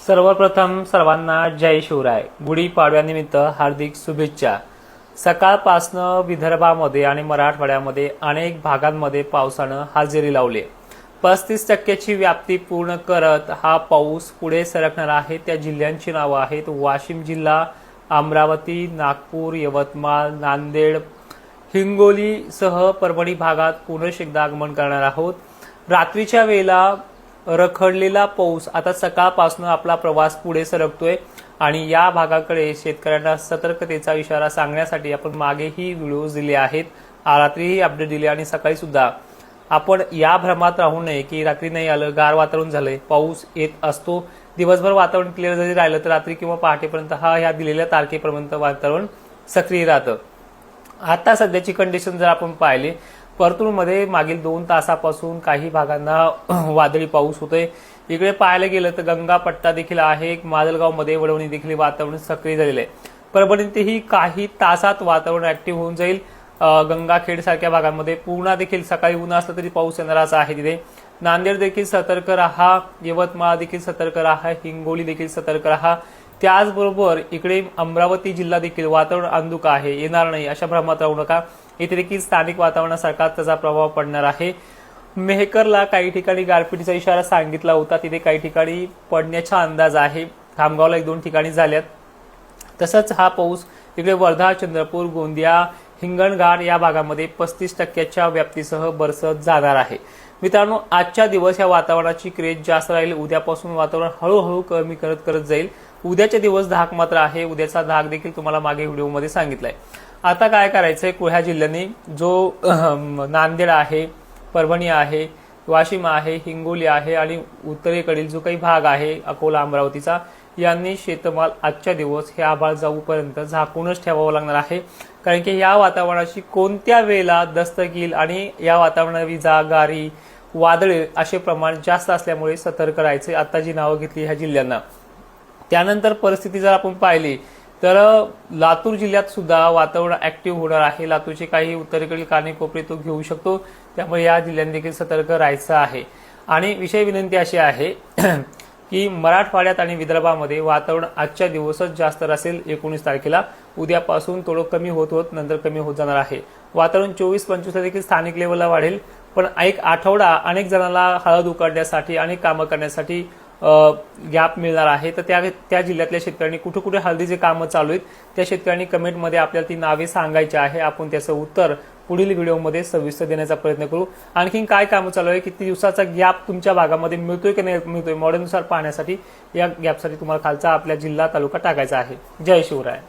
सर्वप्रथम सर्वांना जय शिवराय. गुढीपाडव्यानिमित्त हार्दिक शुभेच्छा. सकाळपासनं विदर्भामध्ये आणि मराठवाड्यामध्ये अनेक भागांमध्ये पावसानं हजेरी लावली. 35% व्याप्ती पूर्ण करत हा पाऊस पुढे सरकणार आहे. त्या जिल्ह्यांची नावं आहेत वाशिम जिल्हा, अमरावती, नागपूर, यवतमाळ, नांदेड, हिंगोलीसह परभणी भागात पुनश्च एकदा आगमन करणार आहोत. रात्रीच्या वेळेला रखडलेला पाऊस आता सकाळपासून आपला प्रवास पुढे सरकतोय आणि या भागाकडे शेतकऱ्यांना सतर्कतेचा इशारा सांगण्यासाठी आपण मागेही व्हिडिओज दिले आहेत, रात्रीही अपडेट दिले आणि सकाळी सुद्धा. आपण या भ्रमात राहू नये की रात्री नाही आलं, गार वातावरण झालंय, पाऊस येत असतो. दिवसभर वातावरण क्लिअर जरी राहिलं तर रात्री किंवा पहाटेपर्यंत ह्या दिलेल्या तारखेपर्यंत वातावरण सक्रिय राहतं. आता सध्याची कंडिशन जर आपण पाहिली, परतूरमध्ये मागील 2 तासापासून काही भागांना वादळी पाऊस होतोय. इकडे पाहायला गेलं तर गंगा पट्टा देखील आहे, माजलगावमध्ये वडवणी देखील वातावरण सक्रिय झालेलं आहे. परभणीतही काही तासात वातावरण ऍक्टिव्ह होऊन जाईल. गंगाखेड सारख्या भागांमध्ये पूर्णा देखील सकाळी ऊन असलं तरी पाऊस येणाराच आहे. तिथे नांदेड देखील सतर्क राहा, यवतमाळ देखील सतर्क राहा, हिंगोली देखील सतर्क राहा. त्याचबरोबर इकडे अमरावती जिल्हा देखील वातावरण अंधुक आहे, येणार नाही अशा भ्रमात राहू नका. इथे देखील स्थानिक वातावरणासारखा त्याचा प्रभाव पडणार आहे. मेहकरला काही ठिकाणी गारपिटीचा इशारा सांगितला होता, तिथे काही ठिकाणी पडण्याचा अंदाज आहे. खामगावला 1-2 ठिकाणी झाल्यात. तसंच हा पाऊस इकडे वर्धा, चंद्रपूर, गोंदिया, हिंगणघाट या भागामध्ये 35% व्याप्तीसह बरसत जाणार आहे. मित्रांनो, आजच्या दिवस या वातावरणाची क्रेज जास्त राहील. उद्यापासून वातावरण हळूहळू कमी करत जाईल. उद्याचे दिवस धाक मात्र आहे. उद्याचा धाक देखील तुम्हाला मागे व्हिडिओमध्ये सांगितलाय. आता काय करायचंय, ह्या जिल्ह्यांनी जो नांदेड आहे, परभणी आहे, वाशिम आहे, हिंगोली आहे आणि उत्तरेकडील जो काही भाग आहे अकोला, अमरावतीचा, यांनी शेतमाल आजच्या दिवस हे आभाळ जाऊपर्यंत झाकूनच ठेवावं लागणार आहे. कारण की या वातावरणाची कोणत्या वेळेला दस्तक येईल आणि या वातावरणात विजा, गारी, वादळे असे प्रमाण जास्त असल्यामुळे सतर्क राहायचे आता जी नावं घेतली ह्या जिल्ह्यांना. त्यानंतर परिस्थिती जर आपण पाहिली तर लातूर जिल्ह्यात सुद्धा वातावरण ऍक्टिव्ह होणार आहे. लातूरचे काही उत्तरेकडील कानेकोपरे तो घेऊ शकतो, त्यामुळे या जिल्ह्यांनी देखील सतर्क राहायचं आहे. आणि विषय विनंती अशी आहे की मराठवाड्यात आणि विदर्भामध्ये वातावरण आजच्या दिवसच जास्त असेल. 19 तारखेला उद्यापासून थोडं कमी होत नंतर कमी होत जाणार आहे. वातावरण 24-25 देखील स्थानिक लेवलला वाढेल. पण एक आठवडा अनेक जणांना हळद उकडण्यासाठी अनेक कामं करण्यासाठी गॅप मिळणार आहे. तर त्या जिल्ह्यातल्या शेतकऱ्यांनी कुठे कुठे हळदीचे कामं चालू आहेत त्या शेतकऱ्यांनी कमेंटमध्ये आपल्याला ती नावे सांगायची आहे. आपण त्याचं उत्तर पुढील व्हिडिओमध्ये सविस्तर देण्याचा प्रयत्न करू. आणखीन काय कामं चालू आहे, किती दिवसाचा गॅप तुमच्या भागामध्ये मिळतोय की नाही मिळतोय, मॉडेलनुसार पाहण्यासाठी या गॅपसाठी तुम्हाला खालचा आपल्या जिल्हा तालुका टाकायचा आहे. जय शिवराय.